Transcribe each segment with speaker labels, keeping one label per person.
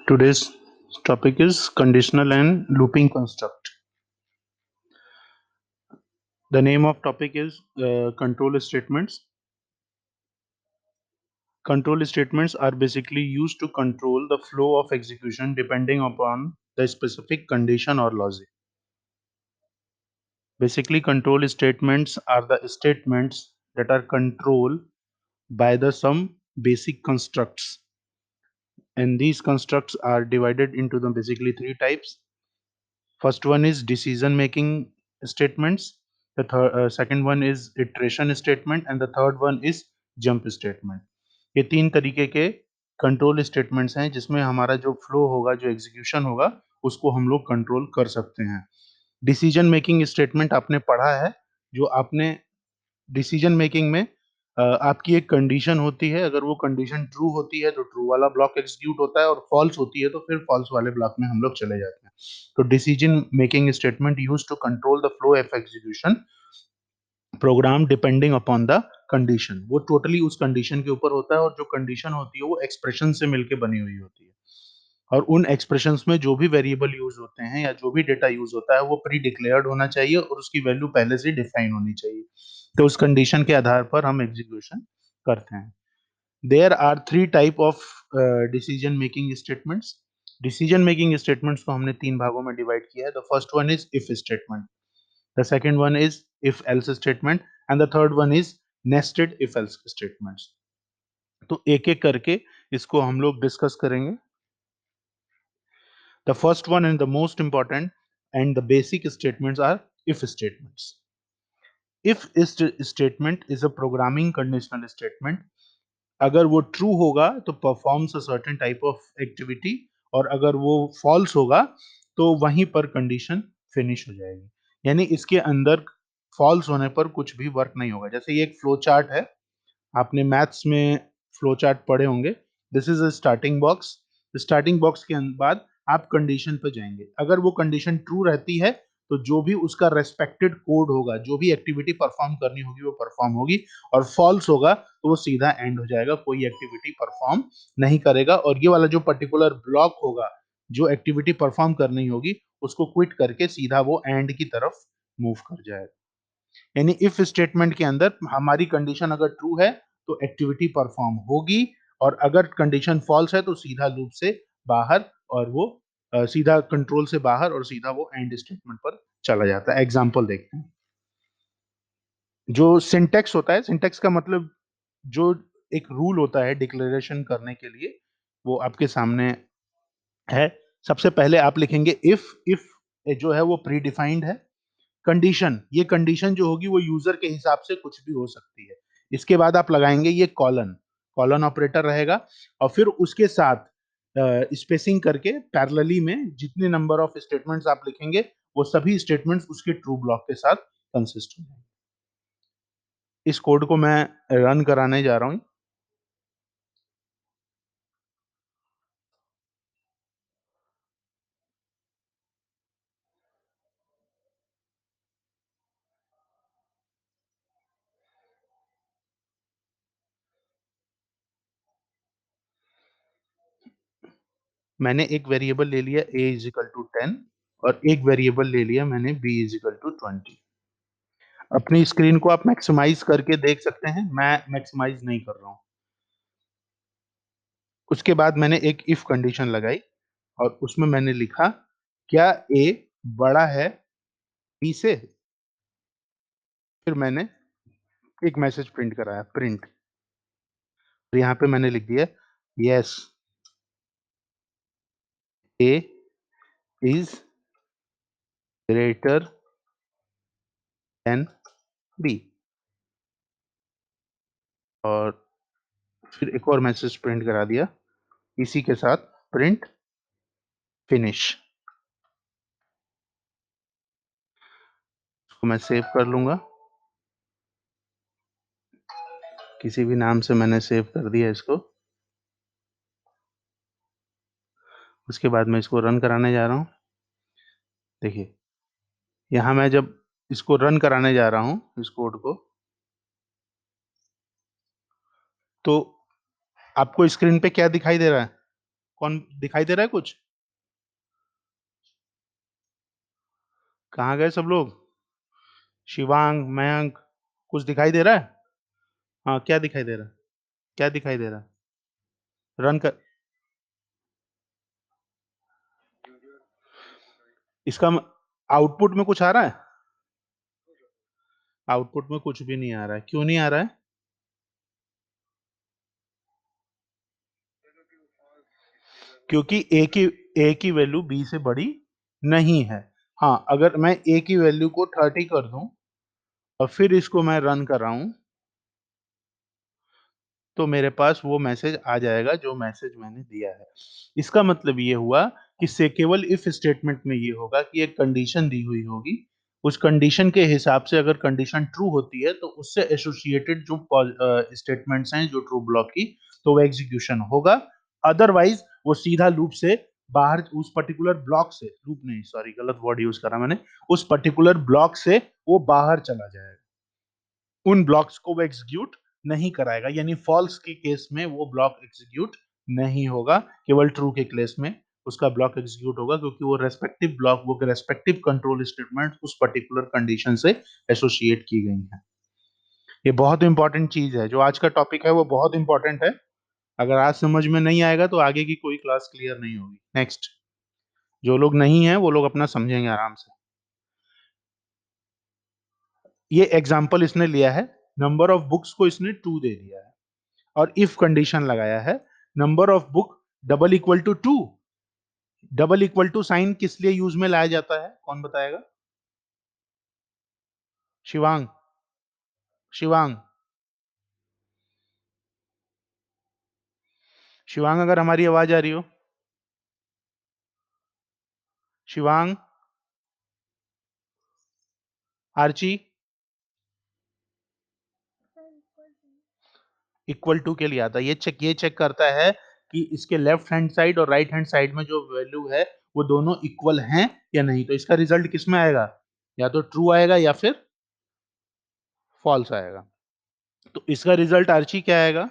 Speaker 1: Today's topic is conditional and looping construct. The name of topic is control statements. Control statements are basically used to control the flow of execution depending upon the specific condition or logic. Basically, control statements are the statements that are controlled by the some basic constructs, and these constructs are divided into the basically three types. First one is decision making statements. Second one is iteration statement, and the third one is jump statement. ये तीन तरीके के control statements हैं जिसमें हमारा जो flow होगा, जो एग्जीक्यूशन होगा, उसको हम लोग कंट्रोल कर सकते हैं. डिसीजन मेकिंग स्टेटमेंट आपने पढ़ा है. जो आपने डिसीजन मेकिंग में आपकी एक कंडीशन होती है. अगर वो कंडीशन ट्रू होती है तो ट्रू वाला ब्लॉक एग्जीक्यूट होता है, और फॉल्स होती है तो फिर फॉल्स वाले ब्लॉक में हम लोग चले जाते हैं. तो decision making statement use to control the flow of execution program depending upon the condition. वो टोटली उस कंडीशन के ऊपर होता है, और जो कंडीशन होती है वो एक्सप्रेशन से मिलकर बनी हुई होती है. और उन एक्सप्रेशंस में जो भी वेरिएबल यूज होते हैं या जो भी डेटा यूज होता है वो प्री डिक्लेयर्ड होना चाहिए और उसकी वैल्यू पहले से डिफाइन होनी चाहिए. तो उस कंडीशन के आधार पर हम एग्जीक्यूशन करते हैं. There are three type of decision making statements. Decision making statements को हमने तीन भागों में डिवाइड किया है. The first one is if statement, the second one is if else statement, and the third one is nested if else statements. तो एक एक करके इसको हम लोग डिस्कस करेंगे. The first one and the most important and the basic statements are if statements. If statement is a programming conditional statement. अगर वो true होगा तो performs a certain type of activity, और अगर वो false होगा तो वहीं पर condition finish हो जाएगी. यानी इसके अंदर false होने पर कुछ भी वर्क नहीं होगा. जैसे ये एक फ्लो चार्ट है, आपने मैथ्स में फ्लो चार्ट पढ़े होंगे. This is a starting box. Starting box के बाद आप कंडीशन पर जाएंगे. अगर वो कंडीशन ट्रू रहती है तो जो भी उसका रेस्पेक्टेड कोड होगा, जो भी एक्टिविटी परफॉर्म करनी होगी वो परफॉर्म होगी. और फॉल्स होगा तो वो सीधा एंड हो जाएगा, कोई एक्टिविटी परफॉर्म नहीं करेगा. और ये वाला जो पर्टिकुलर ब्लॉक होगा, जो एक्टिविटी परफॉर्म करनी होगी, उसको क्विट करके सीधा वो एंड की तरफ मूव कर जाएगा. यानी इफ स्टेटमेंट के अंदर हमारी कंडीशन अगर ट्रू है तो एक्टिविटी परफॉर्म होगी, और अगर कंडीशन फॉल्स है तो सीधा लूप से बाहर, और वो सीधा कंट्रोल से बाहर और सीधा वो एंड स्टेटमेंट पर चला जाता है. एग्जांपल देखते हैं. जो सिंटेक्स होता है, सिंटेक्स का मतलब जो एक रूल होता है डिक्लेरेशन करने के लिए, वो आपके सामने है. सबसे पहले आप लिखेंगे इफ जो है वो प्री डिफाइंड है. कंडीशन, ये कंडीशन जो होगी वो यूजर के हिसाब से कुछ भी हो सकती है. इसके बाद आप लगाएंगे ये कॉलन, कॉलन ऑपरेटर रहेगा. और फिर उसके साथ स्पेसिंग करके पैरेलली में जितने नंबर ऑफ स्टेटमेंट्स आप लिखेंगे वो सभी स्टेटमेंट्स उसके ट्रू ब्लॉक के साथ कंसिस्ट होंगे. इस कोड को मैं रन कराने जा रहा हूं. मैंने एक वेरिएबल ले लिया a इज इक्वल टू 10, और एक वेरिएबल ले लिया मैंने b इज इक्वल टू 20. अपनी स्क्रीन को आप मैक्सिमाइज करके देख सकते हैं, मैं मैक्सिमाइज नहीं कर रहा हूं. उसके बाद मैंने एक इफ कंडीशन लगाई, और उसमें मैंने लिखा क्या a बड़ा है b से. फिर मैंने एक मैसेज प्रिंट कराया, प्रिंट. और यहाँ पे मैंने लिख दिया yes a is greater then b. और फिर एक और मैसेज प्रिंट करा दिया इसी के साथ, प्रिंट फिनिश. इसको मैं सेव कर लूंगा. किसी भी नाम से मैंने सेव कर दिया इसको. उसके बाद मैं इसको रन कराने जा रहा हूँ. देखिए, यहाँ मैं जब इसको रन कराने जा रहा हूँ इस कोड को, तो आपको स्क्रीन पे क्या दिखाई दे रहा है? कौन दिखाई दे रहा है कुछ? कहाँ गए सब लोग? शिवांग, मयंक, कुछ दिखाई दे रहा है? हाँ, क्या दिखाई दे रहा है? क्या दिखाई दे रहा है? रन कर। इसका आउटपुट में कुछ आ रहा है? आउटपुट में कुछ भी नहीं आ रहा है, क्यों नहीं आ रहा है? क्योंकि ए की वैल्यू बी से बड़ी नहीं है। हाँ, अगर मैं ए की वैल्यू को 30 कर दूं और फिर इसको मैं रन कर रहा हूं, तो मेरे पास वो मैसेज आ जाएगा जो मैसेज मैंने दिया है। इसका मतलब ये हुआ कि से केवल इफ स्टेटमेंट में ये होगा कि एक कंडीशन दी हुई होगी, उस कंडीशन के हिसाब से अगर कंडीशन ट्रू होती है तो उससे एसोसिएटेड जो स्टेटमेंट्स हैं जो ट्रू ब्लॉक की, तो वो एग्जीक्यूशन होगा। अदरवाइज वो सीधा लूप से बाहर, उस पर्टिकुलर ब्लॉक से, लूप नहीं, सॉरी गलत वर्ड यूज करा मैंने, उस पर्टिकुलर ब्लॉक से वो बाहर चला जाएगा, उन ब्लॉक्स को वो एग्जीक्यूट नहीं कराएगा। यानी फॉल्स के केस में वो ब्लॉक एग्जीक्यूट नहीं होगा, केवल ट्रू के केस में उसका ब्लॉक एग्जीक्यूट होगा, क्योंकि वो रेस्पेक्टिव ब्लॉक, वो रेस्पेक्टिव कंट्रोल स्टेटमेंट उस पर्टिकुलर कंडीशन से एसोसिएट की गई है। ये बहुत इंपॉर्टेंट चीज है, जो आज का टॉपिक है वो बहुत इंपॉर्टेंट है। अगर आज समझ में नहीं आएगा तो आगे की कोई क्लास क्लियर नहीं होगी। नेक्स्ट, जो लोग नहीं है वो लोग अपना समझेंगे आराम से। ये एग्जाम्पल इसने लिया है, नंबर ऑफ बुक्स को इसने 2 दे दिया है और इफ कंडीशन लगाया है, number of book double equal to 2। Double equal to sign किस लिए यूज में लाया जाता है, कौन बताएगा? शिवांग, शिवांग, शिवांग, अगर हमारी आवाज आ रही हो, शिवांग, आर्ची, इक्वल टू के लिए आता है। ये चेक करता है कि इसके लेफ्ट हैंड साइड और राइट हैंड साइड में जो वैल्यू है वो दोनों इक्वल हैं या नहीं। तो इसका रिजल्ट किस में आएगा? या तो ट्रू आएगा या फिर फॉल्स आएगा। तो इसका रिजल्ट आर्ची क्या आएगा?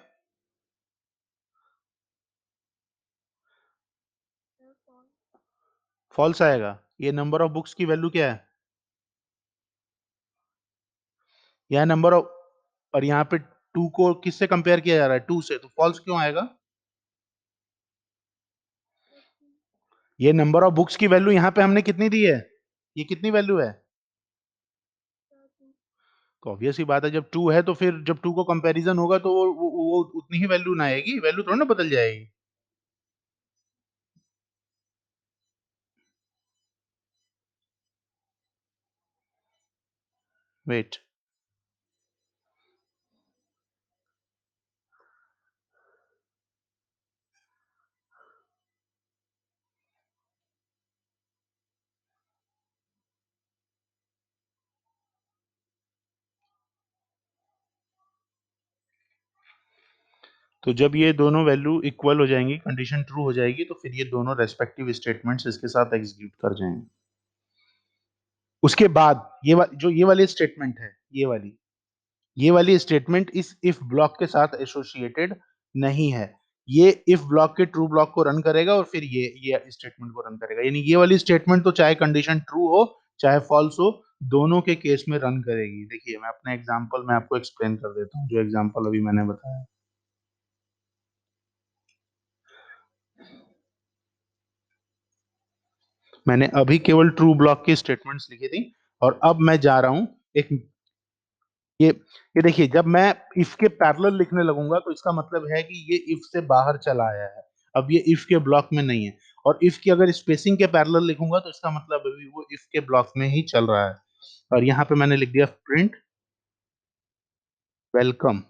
Speaker 1: फॉल्स आएगा। ये नंबर ऑफ बुक्स की वैल्यू क्या है? यह नंबर ऑफ, और यहाँ पे टू को किससे कंपेयर किया जा रहा है? टू से, तो फॉल्स क्यों आएगा? ये नंबर ऑफ बुक्स की वैल्यू यहाँ पे हमने कितनी दी है? ये कितनी वैल्यू है? तो ऑब्वियस ही बात है, जब टू है तो फिर जब टू को कंपैरिजन होगा तो वो उतनी ही वैल्यू ना आएगी, वैल्यू थोड़ा ना बदल जाएगी। वेट, तो जब ये दोनों वैल्यू इक्वल हो जाएंगी, कंडीशन ट्रू हो जाएगी, तो फिर ये दोनों रेस्पेक्टिव स्टेटमेंट्स इसके साथ एग्जीक्यूट कर जाएंगे। उसके बाद जो ये वाली स्टेटमेंट है, ये वाली स्टेटमेंट इस इफ ब्लॉक के साथ एसोसिएटेड नहीं है। ये इफ ब्लॉक के ट्रू ब्लॉक को रन करेगा और फिर ये स्टेटमेंट को रन करेगा। यानी ये वाली स्टेटमेंट तो चाहे कंडीशन ट्रू हो चाहे फॉल्स हो, दोनों के केस में रन करेगी। देखिए, मैं अपना एग्जांपल मैं आपको एक्सप्लेन कर देता हूँ, जो एग्जांपल अभी मैंने बताया। मैंने अभी केवल ट्रू ब्लॉक की स्टेटमेंट्स लिखी थी, और अब मैं जा रहा हूँ एक, ये ये देखिए, जब मैं इफ के पैरेलल लिखने लगूंगा तो इसका मतलब है कि ये इफ से बाहर चला आया है, अब ये इफ के ब्लॉक में नहीं है। और इफ की अगर स्पेसिंग के पैरेलल लिखूंगा तो इसका मतलब अभी वो इफ के ब्लॉक में ही चल रहा है। और यहाँ पे मैंने लिख दिया प्रिंट वेलकम,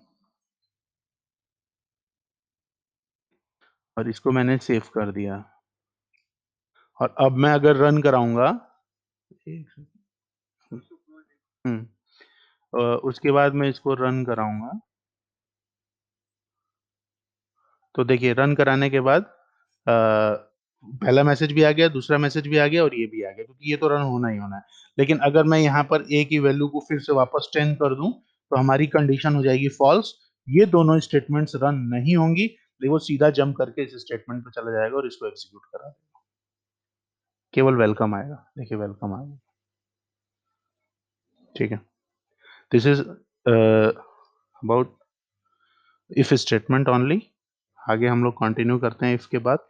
Speaker 1: और इसको मैंने सेव कर दिया। और अब मैं अगर रन कराऊंगा, हम्म, उसके बाद मैं इसको रन कराऊंगा, तो देखिए रन कराने के बाद पहला मैसेज भी आ गया, दूसरा मैसेज भी आ गया और ये भी आ गया, क्योंकि ये तो रन होना ही होना है। लेकिन अगर मैं यहाँ पर ए की वैल्यू को फिर से वापस 10 कर दूं तो हमारी कंडीशन हो जाएगी फॉल्स। ये दोनों स्टेटमेंट्स रन नहीं होंगी। वो सीधा जंप करके इस स्टेटमेंट पे चला जाएगा और इसको एग्जीक्यूट करा देगा। केवल वेलकम आएगा, देखिए वेलकम आएगा, ठीक है। This is about if statement only. आगे हम लोग कंटिन्यू करते हैं इफ के बाद।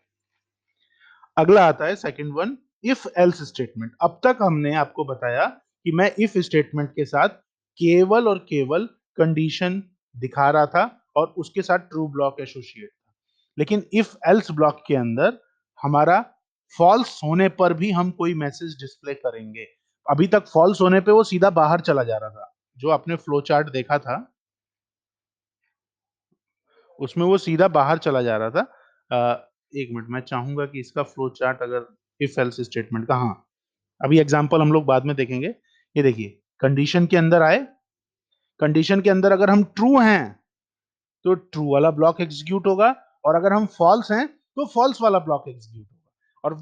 Speaker 1: अगला आता है second one, if else statement. अब तक हमने आपको बताया कि मैं इफ स्टेटमेंट के साथ केवल और केवल कंडीशन दिखा रहा था और उसके साथ ट्रू ब्लॉक एसोसिएट था, लेकिन इफ एल्स ब्लॉक के अंदर हमारा फॉल्स होने पर भी हम कोई मैसेज डिस्प्ले करेंगे। अभी तक फॉल्स होने पे वो सीधा बाहर चला जा रहा था, जो आपने फ्लो चार्ट देखा था उसमें वो सीधा बाहर चला जा रहा था। एक मिनट, मैं चाहूंगा कि इसका फ्लो चार्ट अगर इफ एल्स स्टेटमेंट का, हाँ अभी एग्जांपल हम लोग बाद में देखेंगे। ये देखिए कंडीशन के अंदर आए, कंडीशन के अंदर अगर हम ट्रू हैं तो ट्रू वाला ब्लॉक एग्जीक्यूट होगा, और अगर हम फॉल्स हैं तो फॉल्स वाला ब्लॉक एग्जीक्यूट होगा, और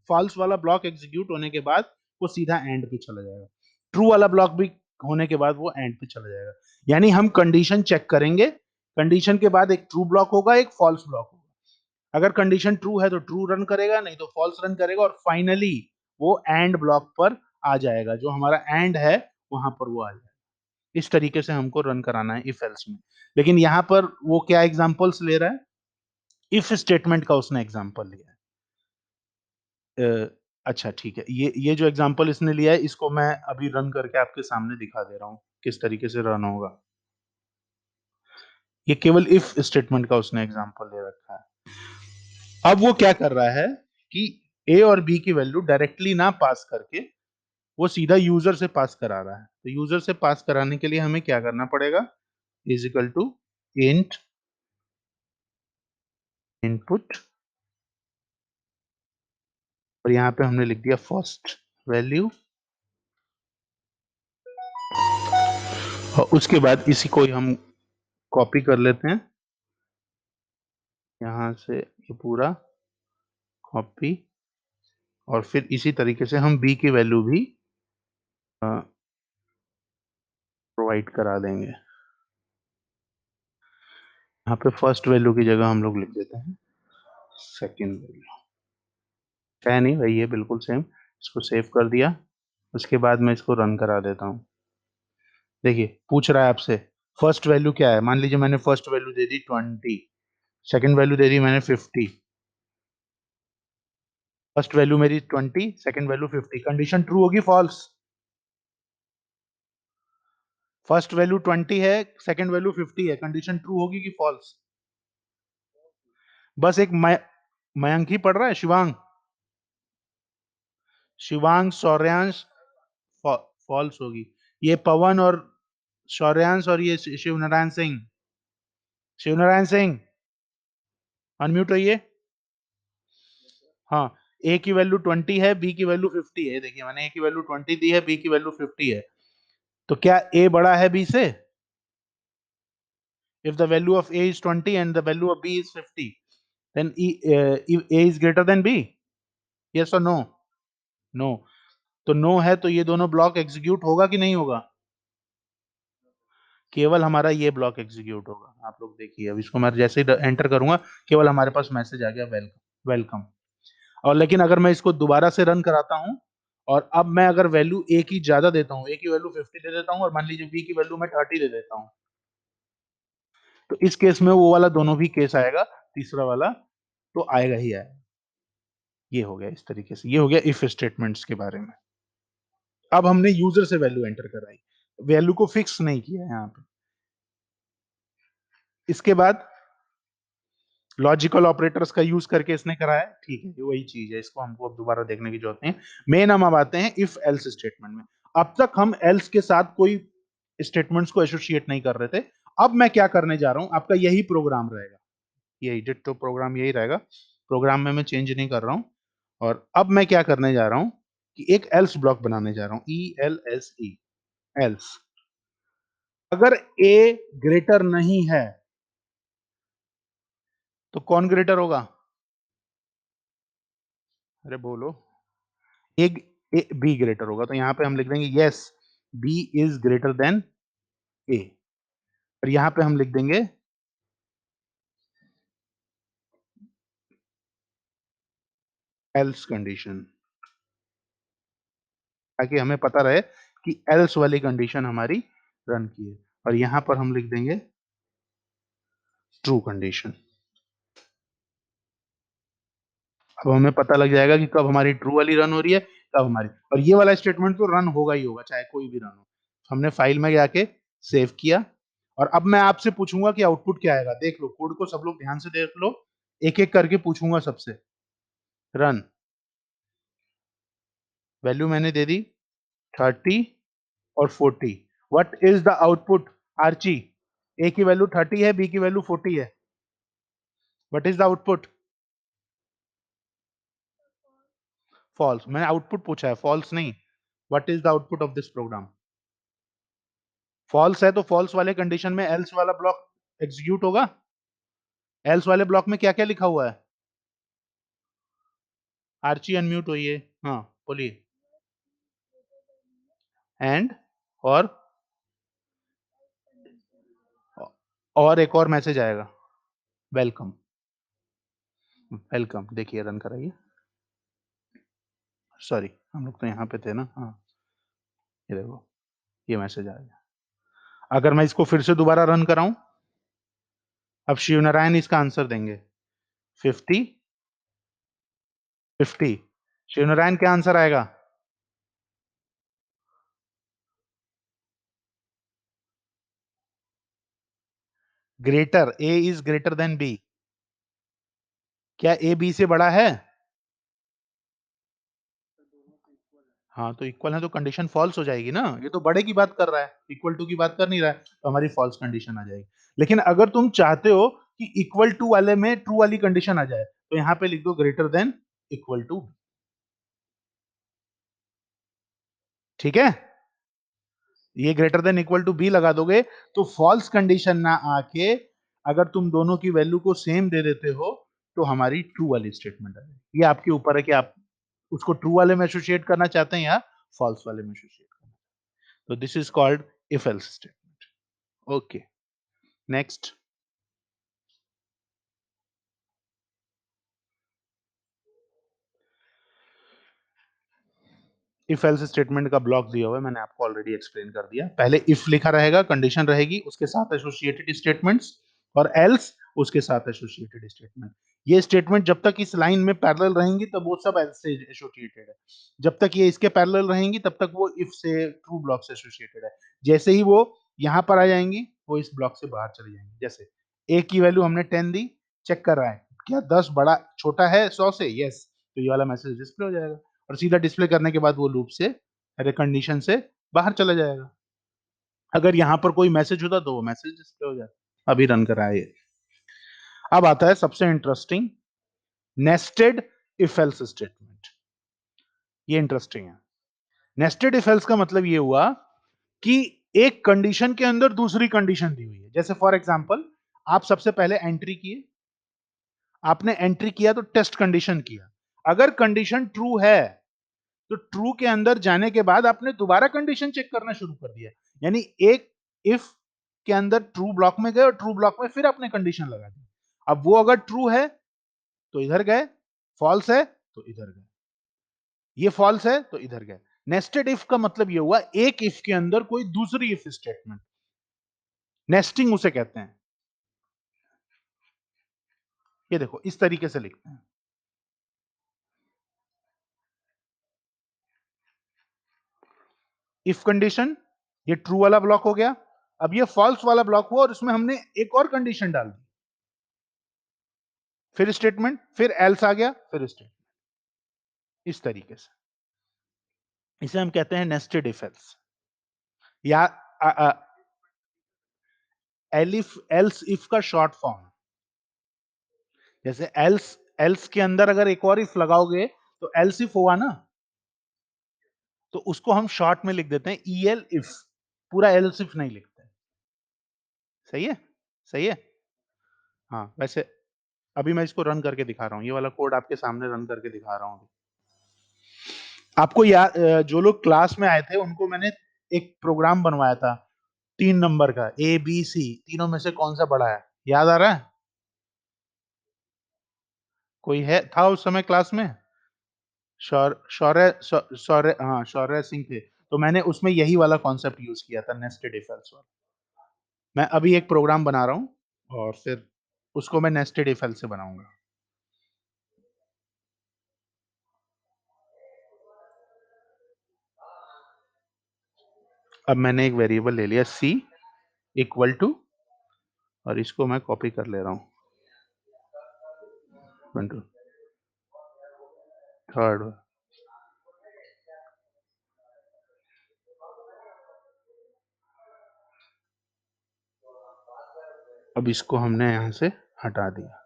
Speaker 1: फॉल्स वाला ब्लॉक एग्जीक्यूट होने के बाद वो सीधा एंड पे चला जाएगा। ट्रू वाला ब्लॉक भी होने के बाद वो एंड पे चला जाएगा। यानी हम कंडीशन चेक करेंगे, कंडीशन के बाद एक ट्रू ब्लॉक होगा, एक फॉल्स ब्लॉक होगा। अगर कंडीशन ट्रू है तो ट्रू रन करेगा, नहीं तो फॉल्स रन करेगा, और फाइनली वो एंड ब्लॉक पर आ जाएगा, जो हमारा एंड है वहां पर वो आ जाएगा। इस तरीके से हमको रन कराना है इफ एल्स में। लेकिन यहां पर वो क्या एग्जांपल्स ले रहा है, इफ स्टेटमेंट का उसने एग्जांपल लिया है। अच्छा ठीक है, ये जो एग्जांपल इसने लिया है इसको मैं अभी रन करके आपके सामने दिखा दे रहा हूँ किस तरीके से रन होगा। ये केवल इफ स्टेटमेंट का उसने एग्जांपल ले रखा है। अब वो क्या कर रहा है कि ए और बी की वैल्यू डायरेक्टली ना पास करके वो सीधा यूजर से पास करा रहा है। तो यूजर से पास कराने के लिए हमें क्या करना पड़ेगा, is equal to int input, और यहाँ पे हमने लिख दिया फर्स्ट वैल्यू, और उसके बाद इसी को हम कॉपी कर लेते हैं यहाँ से, ये पूरा कॉपी, और फिर इसी तरीके से हम बी की वैल्यू भी प्रोवाइड करा देंगे। यहाँ पे फर्स्ट वैल्यू की जगह हम लोग लिख देते हैं सेकंड वैल्यू। है नहीं वही है बिल्कुल सेम। इसको सेव कर दिया, उसके बाद मैं इसको रन करा देता हूँ। देखिए पूछ रहा है आपसे फर्स्ट वैल्यू क्या है। मान लीजिए मैंने फर्स्ट वैल्यू दे दी 20, सेकंड वैल्यू दे दी मैंने 50। फर्स्ट वैल्यू मेरी 20, सेकंड वैल्यू 50, कंडीशन ट्रू होगी फॉल्स। फर्स्ट वैल्यू 20 है, सेकंड वैल्यू 50 है, कंडीशन ट्रू होगी कि फॉल्स। बस एक मयंक ही पढ़ रहा है, शिवांग, शिवांग सौर्यांश फॉल्स होगी। ये पवन और सौर्यांश और ये शिवनारायण सिंह, शिवनारायण सिंह अनम्यूट रहिए। हाँ, ए की वैल्यू 20 है, बी की वैल्यू 50 है। देखिए मैंने ए की वैल्यू 20 दी है, बी की वैल्यू 50 है, तो क्या ए बड़ा है बी से? If the value of A is 20 and the value of B is 50, then A is greater than B? Yes or no? No. तो नो है तो ये दोनों ब्लॉक एग्जीक्यूट होगा कि नहीं होगा? केवल हमारा ये ब्लॉक एग्जीक्यूट होगा। आप लोग देखिए, अब इसको मैं जैसे ही एंटर करूंगा केवल हमारे पास मैसेज आ गया वेलकम वेलकम। और लेकिन अगर मैं इसको दोबारा से रन कराता हूं और अब मैं अगर वैल्यू ए की ज्यादा देता हूं, ए की वैल्यू 50 दे देता हूं और मान लीजिए बी की वैल्यू मैं 30 दे देता हूं, तो इस केस में वो वाला दोनों भी केस आएगा, तीसरा वाला तो आएगा ही आएगा। ये हो गया इस तरीके से, ये हो गया इफ स्टेटमेंट्स के बारे में। अब हमने यूजर से वैल्यू एंटर कराई, वैल्यू को फिक्स नहीं किया है यहाँ पे। इसके बाद लॉजिकल ऑपरेटर्स का यूज करके इसने कराया, ठीक है, ये वही चीज है, इसको हमको अब दोबारा देखने की जरूरत नहीं। मेन हम अब आते हैं इफ एल्स स्टेटमेंट में। अब तक हम एल्स के साथ कोई स्टेटमेंट्स को एसोसिएट नहीं कर रहे थे। अब मैं क्या करने जा रहा हूं, आपका यही प्रोग्राम रहेगा, यही डिट्टो प्रोग्राम यही रहेगा। प्रोग्राम में मैं चेंज नहीं कर रहा हूं। और अब मैं क्या करने जा रहा हूं कि एक एल्स ब्लॉक बनाने जा रहा हूं, ELSE, एल्स। अगर ए ग्रेटर नहीं है तो कौन ग्रेटर होगा? अरे बोलो। एक बी ग्रेटर होगा, तो यहां पे हम लिख देंगे yes B is greater than A, और यहां पे हम लिख देंगे एल्स कंडीशन, ताकि हमें पता रहे कि एल्स वाली कंडीशन हमारी रन की है, और यहां पर हम लिख देंगे ट्रू कंडीशन। अब हमें पता लग जाएगा कि कब हमारी ट्रू वाली रन हो रही है, कब हमारी, और ये वाला स्टेटमेंट तो रन होगा ही होगा, चाहे कोई भी रन हो। हमने फाइल में जाके सेव किया, और अब मैं आपसे पूछूंगा कि आउटपुट क्या आएगा। देख लो कोड को, सब लोग ध्यान से देख लो, एक एक करके पूछूंगा सबसे। रन, वैल्यू मैंने दे दी 30 और 40। व्हाट इज द आउटपुट आर्ची? ए की वैल्यू 30 है, बी की वैल्यू 40 है। What is the output? False. मैंने आउटपुट पूछा है, फॉल्स नहीं। What is the output of this program? False है तो फॉल्स वाले कंडीशन में एल्स वाला ब्लॉक एग्जीक्यूट होगा। एल्स वाले ब्लॉक में क्या क्या लिखा हुआ है? आर्ची अनम्यूट हुई है। हाँ बोलिए। एंड, और और एक और मैसेज आएगा, वेलकम। वेलकम, देखिए रन कराइए। सॉरी, हम लोग तो यहाँ पे थे ना। हाँ, ये देखो, ये मैसेज आ गया। अगर मैं इसको फिर से दोबारा रन कराऊं, अब शिव नारायण इसका आंसर देंगे 50 50। शिव नारायण क्या आंसर आएगा? Greater, A is greater than B. क्या ए बी से बड़ा है? हाँ, तो इक्वल है तो कंडीशन फॉल्स हो जाएगी ना। ये तो बड़े की बात कर रहा है, इक्वल टू की बात कर नहीं रहा है, तो हमारी फॉल्स कंडीशन आ जाएगी। लेकिन अगर तुम चाहते हो कि इक्वल टू वाले में ट्रू वाली कंडीशन आ जाए, तो यहाँ पे लिख दो ग्रेटर देन इक्वल टू। ठीक है, ये greater than equal to B लगा दोगे तो फॉल्स कंडीशन ना आके, अगर तुम दोनों की वैल्यू को सेम दे देते हो, तो हमारी ट्रू वाली स्टेटमेंट आ जाएगी। ये आपके ऊपर है कि आप उसको ट्रू वाले में एसोसिएट करना चाहते हैं या फॉल्स वाले में एसोसिएट करना। तो this is called if else statement. Okay, next. If else statement का ब्लॉक दिया हुआ है, मैंने आपको ऑलरेडी एक्सप्लेन कर दिया। पहले इफ लिखा रहेगा, कंडीशन रहेगी, उसके साथ एसोसिएटेड स्टेटमेंट्स, और एल्स उसके साथ एसोसिएटेड स्टेटमेंट। ये स्टेटमेंट जब तक इस लाइन में पैरेलल रहेंगी तब वो सब एल्स से एसोसिएटेड है, जब तक ये इसके पैरेलल रहेंगी तब तक वो इफ से ट्रू ब्लॉक से एसोसिएटेड है। जैसे ही वो यहाँ पर आ जाएंगी, वो इस ब्लॉक से बाहर चली जाएंगी। जैसे ए की वैल्यू हमने 10 दी, चेक कर रहा है क्या 10 बड़ा छोटा है 100 से, यस, तो ये वाला मैसेज डिस्प्ले हो जाएगा, और सीधा डिस्प्ले करने के बाद वो लूप से, कंडीशन से बाहर चला जाएगा। अगर यहां पर कोई मैसेज होता तो वो मैसेज डिस्प्ले हो जाता। अभी रन करा है ये। अब आता है सबसे interesting, nested if else statement. ये इंटरेस्टिंग है। नेस्टेड इफ एल्स का मतलब ये हुआ कि एक कंडीशन के अंदर दूसरी कंडीशन दी हुई है। जैसे फॉर एग्जांपल, आप सबसे पहले एंट्री किए, आपने एंट्री किया तो टेस्ट कंडीशन किया। अगर कंडीशन ट्रू है तो ट्रू के अंदर जाने के बाद आपने दोबारा कंडीशन चेक करना शुरू कर दिया। यानी एक इफ के अंदर ट्रू ब्लॉक में गए और ट्रू ब्लॉक में फिर आपने कंडीशन लगा दी। अब वो अगर ट्रू है तो इधर गए, फॉल्स है तो इधर गए, ये फॉल्स है तो इधर गए। नेस्टेड इफ का मतलब ये हुआ एक इफ के अंदर कोई दूसरी इफ स्टेटमेंट, नेस्टिंग उसे कहते हैं। ये देखो इस तरीके से लिखते हैं। इफ कंडीशन, ये ट्रू वाला ब्लॉक हो गया। अब ये फॉल्स वाला ब्लॉक हुआ और इसमें हमने एक और कंडीशन डाल दी, फिर स्टेटमेंट, फिर एल्स आ गया, फिर स्टेटमेंट। इस तरीके से इसे हम कहते हैं नेस्टेड इफ एल्स, या एलिफ एल्स इफ का शॉर्ट फॉर्म। जैसे एल्स, एल्स के अंदर अगर एक और इफ लगाओगे तो एल्स इफ हुआ ना, तो उसको हम शॉर्ट में लिख देते हैं ईएल इफ, पूरा एल्स इफ नहीं लिखते। सही है, सही है। हाँ, वैसे अभी मैं इसको रन करके दिखा रहा हूँ, ये वाला कोड आपके सामने रन करके दिखा रहा हूँ। आपको याद, जो लोग क्लास में आए थे उनको मैंने एक प्रोग्राम बनवाया था 3 नंबर का, ABC, तीनों में से कौन सा बड़ा है, याद आ रहा है? कोई है था उस समय क्लास में? शौर्य, हाँ शौर्य सिंह थे, तो मैंने उसमें यही वाला कॉन्सेप्ट यूज किया था, नेस्टेड इफ एल्स वाला। मैं अभी एक प्रोग्राम बना रहा हूँ और फिर उसको मैं नेस्टेड इफ एल्स से बनाऊंगा। अब मैंने एक वेरिएबल ले लिया सी इक्वल टू, और इसको मैं कॉपी कर ले रहा हूँ, थर्ड। अब इसको हमने यहाँ से हटा दिया,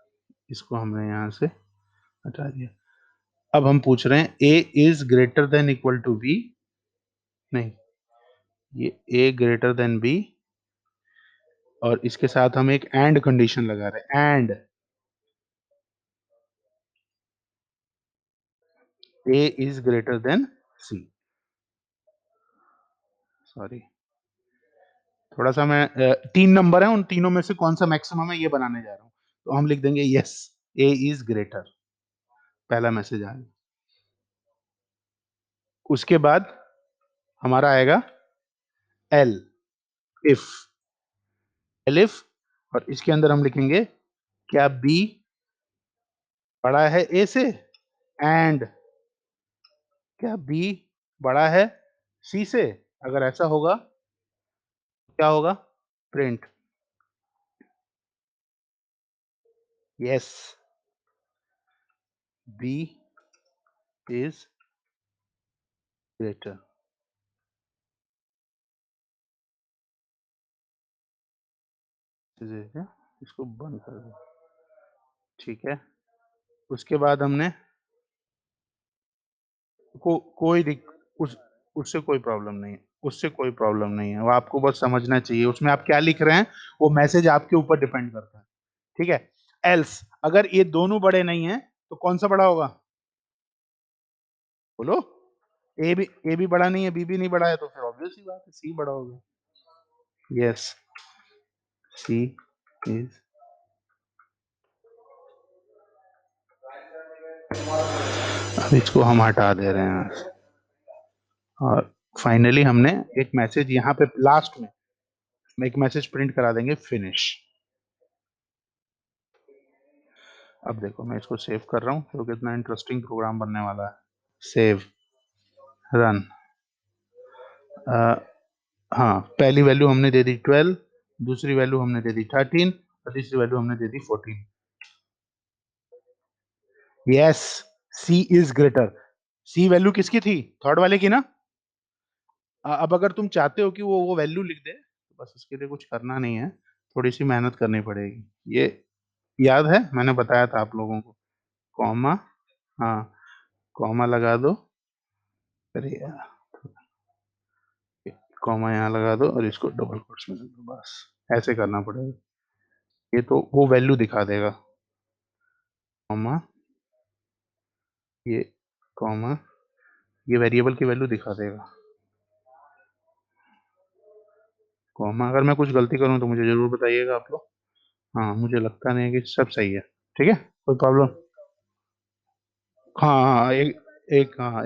Speaker 1: इसको हमने यहाँ से हटा दिया। अब हम पूछ रहे हैं A is greater than equal to B, नहीं, ये ए ग्रेटर देन बी, और इसके साथ हम एक एंड कंडीशन लगा रहे हैं, and A is greater than C. Sorry, थोड़ा सा मैं 3 नंबर है, उन तीनों में से कौन सा मैक्सिमम है ये बनाने जा रहा हूँ, तो हम लिख देंगे यस ए इज ग्रेटर, पहला मैसेज आएगा। उसके बाद हमारा आएगा एल इफ, एल इफ, और इसके अंदर हम लिखेंगे क्या बी बड़ा है ए से, एंड क्या बी बड़ा है सी से। अगर ऐसा होगा क्या होगा, print yes B is greater. इसको बंद कर दो, ठीक है। उसके बाद हमने कोई उस उससे कोई प्रॉब्लम नहीं है, उससे कोई प्रॉब्लम नहीं है, वो आपको बस समझना चाहिए उसमें आप क्या लिख रहे हैं, वो मैसेज आपके ऊपर डिपेंड करता है, ठीक है। एल्स अगर ये दोनों बड़े नहीं हैं तो कौन सा बड़ा होगा, बोलो। ए भी बड़ा नहीं है, बी भी नहीं बड़ा है, तो फिर ऑब्वियस ही बात है सी बड़ा होगा। यस सी इज, अब इसको हम हटा दे रहे हैं, और फाइनली हमने एक मैसेज यहाँ पे लास्ट में एक मैसेज प्रिंट करा देंगे, फिनिश। अब देखो मैं इसको सेव कर रहा हूँ, तो कितना इंटरेस्टिंग प्रोग्राम बनने वाला है। Save, run. हाँ, पहली वैल्यू हमने दे दी 12, दूसरी वैल्यू हमने दे दी 13, और तीसरी वैल्यू हमने दे दी 14। Yes C is greater, C value किसकी थी, थर्ड वाले की ना। अब अगर तुम चाहते हो कि वो वैल्यू लिख दे, तो बस उसके लिए कुछ करना नहीं है, थोड़ी सी मेहनत करनी पड़ेगी। ये याद है मैंने बताया था आप लोगों को, कॉमा, हाँ कॉमा लगा दो, अरे यार, कॉमा यहाँ लगा दो और इसको डबल कोट्स में लगा दो, बस ऐसे करना पड़ेगा, ये तो वो वैल्यू दिखा देगा। कॉमा, ये कॉमा, ये वेरिएबल की वैल्यू दिखा देगा। कॉमा, अगर मैं कुछ गलती करूं तो मुझे जरूर बताइएगा आप लोग। हाँ, मुझे लगता नहीं है कि सब सही है, ठीक है, कोई प्रॉब्लम। हाँ हाँ, एक हाँ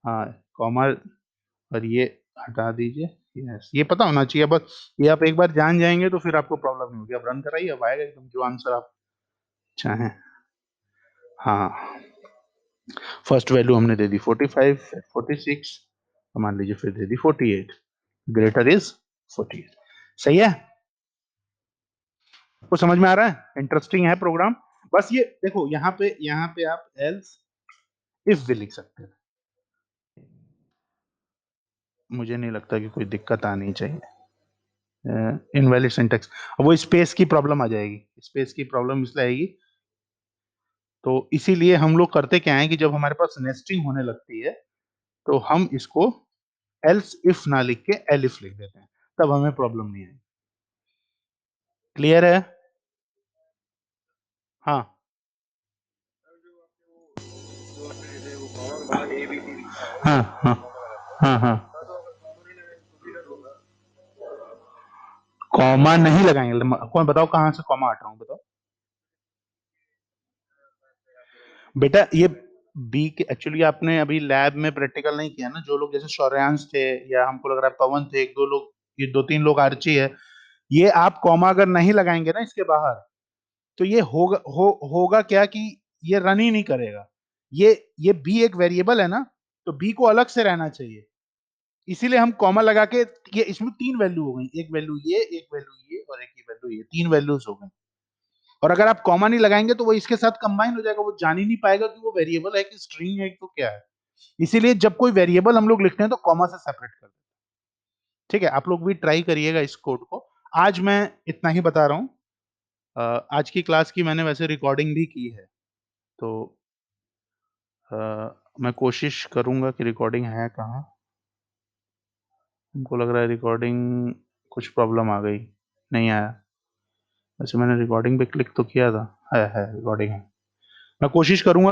Speaker 1: हाँ, कॉमा, और ये हटा दीजिए। यस, ये पता होना चाहिए बस, ये आप एक बार जान जाएंगे तो फिर आपको प्रॉब्लम नहीं होगी। अब रन कराइए, अब आएगा एकदम जो आंसर आप चाहें। हाँ, फर्स्ट वैल्यू हमने दे दी 45, फिर 46, मान लीजिए फिर दे दी 48, ग्रेटर इज 48। सही है, आपको समझ में आ रहा है, इंटरेस्टिंग है प्रोग्राम। बस ये देखो, यहाँ पे आप एल्स इफ भी लिख सकते हैं, मुझे नहीं लगता कि कोई दिक्कत आनी चाहिए। इनवैलिड सिंटेक्स, वो स्पेस की प्रॉब्लम आ जाएगी, स्पेस की प्रॉब्लम इसलिए आएगी, तो इसीलिए हम लोग करते क्या है कि जब हमारे पास नेस्टिंग होने लगती है तो हम इसको एल्स इफ ना लिख के एलिफ लिख देते हैं, तब हमें प्रॉब्लम नहीं आएगी। क्लियर है, हाँ हाँ हाँ हाँ हाँ, कॉमा नहीं लगाएंगे, कौन बताओ कहाँ से कॉमा हटाऊं, बताओ बेटा। ये बी के एक्चुअली आपने अभी लैब में प्रैक्टिकल नहीं किया ना, जो लोग जैसे शौर्यांश थे या हमको लग रहा है पवन थे, एक दो लोग, ये दो तीन लोग, आर्ची है, ये आप कॉमा अगर नहीं लगाएंगे ना इसके बाहर, तो ये होगा क्या कि ये रन ही नहीं करेगा। ये बी एक वेरिएबल है ना, तो बी को अलग से रहना चाहिए, इसीलिए हम कॉमा लगा के, ये इसमें तीन वैल्यू हो गई, एक वैल्यू ये, एक वैल्यू ये, और एक ही वैल्यू ये, तीन वैल्यूज हो गई। और अगर आप कॉमा नहीं लगाएंगे तो वो इसके साथ कंबाइन हो जाएगा, वो जान ही नहीं पाएगा कि वो वेरिएबल है कि स्ट्रिंग है तो क्या है। इसीलिए जब कोई वेरिएबल हम लोग लिखते हैं तो कॉमा से सेपरेट कर देते हैं। ठीक है, आप लोग भी ट्राई करिएगा इस कोड को। आज मैं इतना ही बता रहा हूँ। आज की क्लास की मैंने वैसे रिकॉर्डिंग भी की है, तो अ, मैं कोशिश करूंगा कि रिकॉर्डिंग है कहाँ। हमको लग रहा है रिकॉर्डिंग, कुछ प्रॉब्लम आ गई, नहीं आया। वैसे मैंने रिकॉर्डिंग पे क्लिक तो किया था, है रिकॉर्डिंग है। मैं कोशिश करूंगा